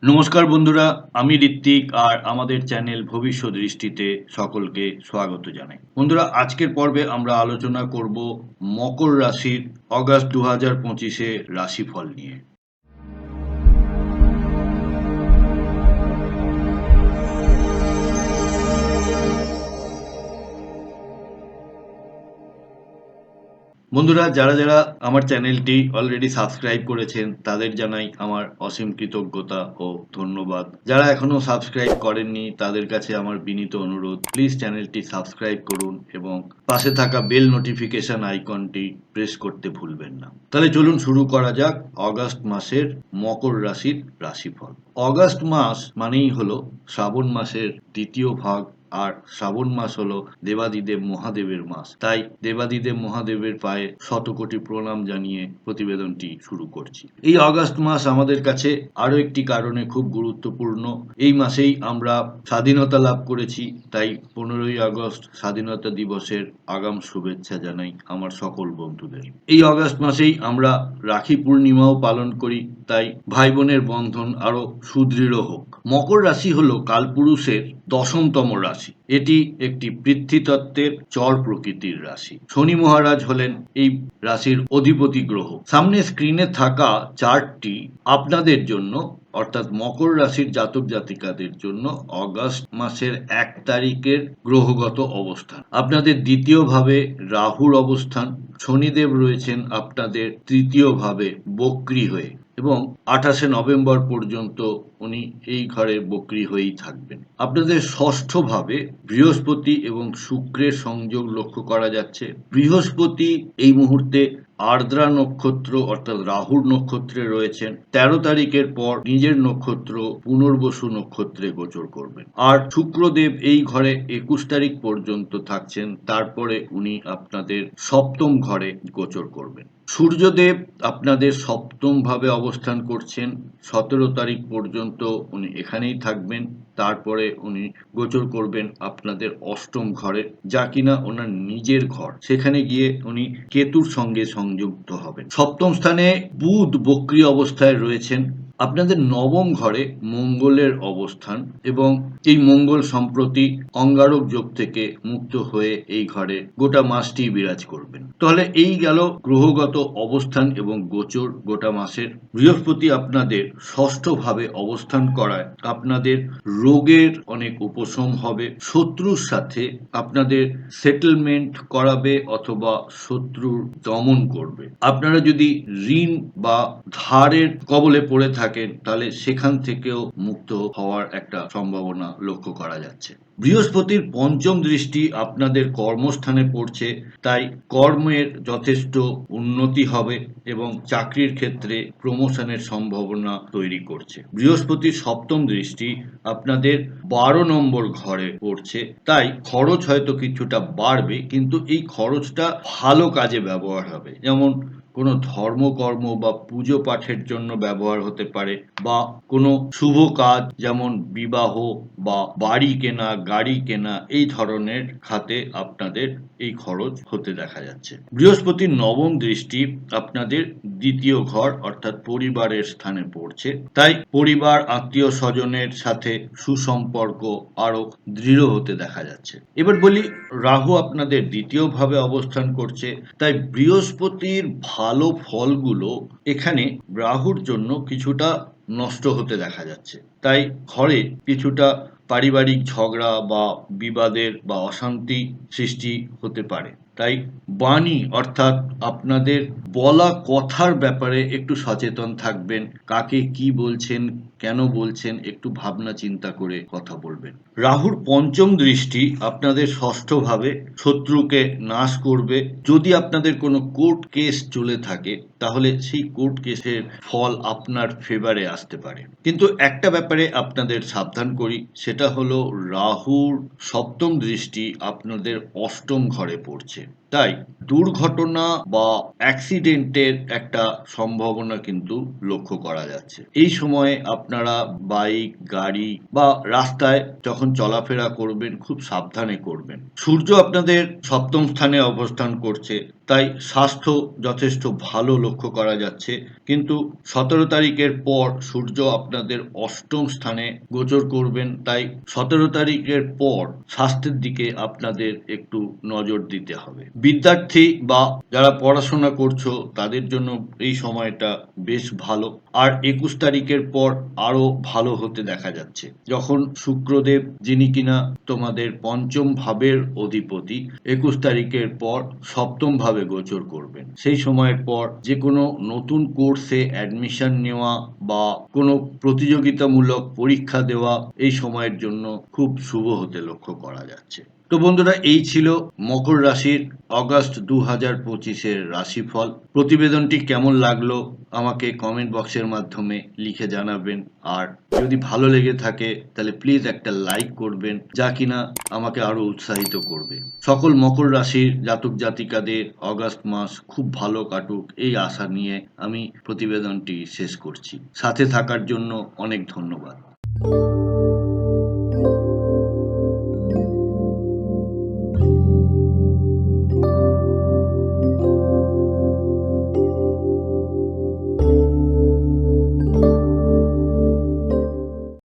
নমস্কার বন্ধুরা, আমি ঋত্বিক আর আমাদের চ্যানেল ভবিষ্যৎ দৃষ্টিতে সকলকে স্বাগত জানাই। বন্ধুরা, আজকের পর্বে আমরা আলোচনা করব মকর রাশির অগাস্ট 2025-এ রাশিফল নিয়ে। বন্ধুরা, যারা যারা আমার চ্যানেলটি অলরেডি সাবস্ক্রাইব করেছেন তাদের জানাই আমার অসীম কৃতজ্ঞতা ও ধন্যবাদ। যারা এখনো সাবস্ক্রাইব করেননি তাদের কাছে আমার বিনীত অনুরোধ, প্লিজ চ্যানেলটি সাবস্ক্রাইব করুন এবং পাশে থাকা বেল নোটিফিকেশন আইকনটি প্রেস করতে ভুলবেন না। তাহলে চলুন শুরু করা যাক অগাস্ট মাসের মকর রাশির রাশিফল। অগাস্ট মাস মানেই হলো শ্রাবণ মাসের দ্বিতীয় ভাগ, আর শ্রাবণ মাস হলো দেবাদিদেব মহাদেবের মাস। তাই দেবাদিদেব মহাদেবের পায়ে শতকোটি প্রণাম জানিয়ে প্রতিবেদনটি শুরু করছি। এই অগাস্ট মাস আমাদের কাছে আরো একটি কারণে খুব গুরুত্বপূর্ণ। এই মাসেই আমরা স্বাধীনতা লাভ করেছি, তাই 15ই আগস্ট স্বাধীনতা দিবসের আগাম শুভেচ্ছা জানাই আমার সকল বন্ধুদের। এই অগাস্ট মাসেই আমরা রাখি পূর্ণিমাও পালন করি, তাই ভাই বোনের বন্ধন আরো সুদৃঢ় হোক। মকর রাশি হলো কালপুরুষের 10তম রাশি। এটি একটি পৃথ্বীতত্ত্বের চর প্রকৃতির রাশি। শনি মহারাজ হলেন এই রাশির অধিপতি গ্রহ। সামনে স্ক্রিনে থাকা চার্টটি আপনাদের জন্য, অর্থাৎ মকর রাশির জাতক জাতিকাদের জন্য অগাস্ট মাসের 1 তারিখের গ্রহগত অবস্থান। আপনাদের দ্বিতীয় ভাবে রাহুর অবস্থান। শনিদেব রয়েছেন আপনাদের তৃতীয় ভাবে বক্রী হয়ে, এবং 28শে নভেম্বর পর্যন্ত উনি এই ঘরে বক্রী হয়েই থাকবেন। আপনাদের ষষ্ঠ ভাবে বৃহস্পতি এবং শুক্রের সংযোগ লক্ষ্য করা যাচ্ছে। বৃহস্পতি এই মুহূর্তে আর্দ্রা নক্ষত্র অর্থাৎ রাহুর নক্ষত্রে রয়েছেন। 13 তারিখের পর নিজের নক্ষত্র পুনর্বসু নক্ষত্রে গোচর করবেন। আর শুক্রদেব এই ঘরে 21 তারিখ পর্যন্ত থাকছেন, তারপরে উনি আপনাদের সপ্তম ঘরে গোচর করবেন। সূর্যদেব আপনাদের সপ্তম ভাবে অবস্থান করছেন। 17 তারিখ পর্যন্ত উনি এখানেই থাকবেন, তারপরে উনি গোচর করবেন আপনাদের অষ্টম ঘরে, যা কিনা ওনার নিজের ঘর। সেখানে গিয়ে উনি কেতুর সঙ্গে সংযুক্ত হবেন। সপ্তম স্থানে বুধ বক্রী অবস্থায় রয়েছেন। আপনাদের নবম ঘরে মঙ্গলের অবস্থান, এবং এই মঙ্গল সম্প্রতি অঙ্গারক যোগ থেকে মুক্ত হয়ে এই ঘরে গোটা মাসটি বিরাজ করবেন। তাহলে এই গেল গ্রহগত অবস্থান এবং গোচর গোটা মাসের। বৃহস্পতি আপনাদের ষষ্ঠ ভাবে অবস্থান করায় আপনাদের রোগের অনেক উপশম হবে। শত্রুর সাথে আপনাদের সেটেলমেন্ট করাবে অথবা শত্রুর দমন করবে। আপনারা যদি ঋণ বা ধারের কবলে পড়ে থাকেন তাহলে সেখান থেকেও মুক্ত হওয়ার একটা সম্ভাবনা লক্ষ্য করা যাচ্ছে। বৃহস্পতির পঞ্চম দৃষ্টি আপনাদের কর্মস্থানে পড়ছে, তাই কর্মের যথেষ্ট উন্নতি হবে এবং চাকরির ক্ষেত্রে প্রমোশনের সম্ভাবনা তৈরি করছে। বৃহস্পতির সপ্তম দৃষ্টি আপনাদের 12 নম্বর ঘরে পড়ছে, তাই খরচ হয়তো কিছুটা বাড়বে, কিন্তু এই খরচটা ভালো কাজে ব্যবহার হবে। যেমন কোনো ধর্মকর্ম বা পুজো পাঠের জন্য ব্যবহার হতে পারে, বা কোনো শুভ কাজ যেমন বিবাহ বা বাড়ি কেনা, গাড়ি কেনা, এই ধরনের খাতে আপনাদের এই খরচ হতে দেখা যাচ্ছে। বৃহস্পতির নবম দৃষ্টি আপনাদের দ্বিতীয় ঘর অর্থাৎ পরিবারের স্থানে পড়ছে, তাই পরিবার আত্মীয় স্বজনের সাথে সুসম্পর্ক আরো দৃঢ় হতে দেখা যাচ্ছে। এবার বলি, রাহু আপনাদের দ্বিতীয় ভাবে অবস্থান করছে, তাই বৃহস্পতির ভালো ফলগুলো এখানে রাহুর জন্য কিছুটা নষ্ট হতে দেখা যাচ্ছে। তাই ঘরে কিছুটা পারিবারিক ঝগড়া বা বিবাদের বা অশান্তি সৃষ্টি হতে পারে। তাই বাণী অর্থাৎ আপনাদের বলা কথার ব্যাপারে একটু সচেতন থাকবেন। কাকে কি বলছেন, কেন বলছেন, একটু ভাবনা চিন্তা করে কথা বলবেন। রাহুর পঞ্চম দৃষ্টি আপনাদের ষষ্ঠ ভাবে শত্রুকে নাশ করবে। যদি আপনাদের কোনো কোর্ট কেস চলে থাকে তাহলে সেই কোর্ট কেসের ফল আপনার ফেভারে আসতে পারে। কিন্তু একটা ব্যাপারে আপনাদের সাবধান করি, সেটা হলো রাহুর সপ্তম দৃষ্টি আপনাদের অষ্টম ঘরে পড়ছে, তাই দুর্ঘটনা বা অ্যাক্সিডেন্টের একটা সম্ভাবনা কিন্তু লক্ষ্য করা যাচ্ছে। এই সময়ে আপনারা বাইক, গাড়ি বা রাস্তায় যখন চলাফেরা করবেন খুব সাবধানে করবেন। সূর্য আপনাদের সপ্তম স্থানে অবস্থান করছে, তাই স্বাস্থ্য যথেষ্ট ভালো লক্ষ্য করা যাচ্ছে। কিন্তু ১৭ তারিখের পর সূর্য আপনাদের অষ্টম স্থানে গোচর করবেন, তাই ১৭ তারিখের পর স্বাস্থ্যের দিকে আপনাদের একটু নজর দিতে হবে। বিদ্যার্থী বা যারা পড়াশোনা করছো তাদের জন্য এই সময়টা বেশ ভালো। আর ২১ তারিখের পর আরো ভালো হতে দেখা যাচ্ছে। যখন শুক্রদেব, যিনি কিনা তোমাদের পঞ্চম ভাবের অধিপতি, ২১ তারিখের পর সপ্তম ভাবে গোচর করবেন। সেই সময়ের পর যেকোনো নতুন কোর্সে অ্যাডমিশন নেওয়া বা কোনো প্রতিযোগিতামূলক পরীক্ষা দেওয়া এই সময়ের জন্য খুব শুভ হতে লক্ষ্য করা যাচ্ছে। তো বন্ধুরা, এই ছিল মকর রাশির অগাস্ট ২০২৫-এর রাশিফল। প্রতিবেদনটি কেমন লাগলো আমাকে কমেন্ট বক্সের মাধ্যমে লিখে জানাবেন। আর যদি ভালো লেগে থাকে তাহলে প্লিজ একটা লাইক করবেন, যা কিনা আমাকে আরো উৎসাহিত করবে। সকল মকর রাশির জাতক জাতিকাদের অগাস্ট মাস খুব ভালো কাটুক এই আশা নিয়ে আমি প্রতিবেদনটি শেষ করছি। সাথে থাকার জন্য অনেক ধন্যবাদ।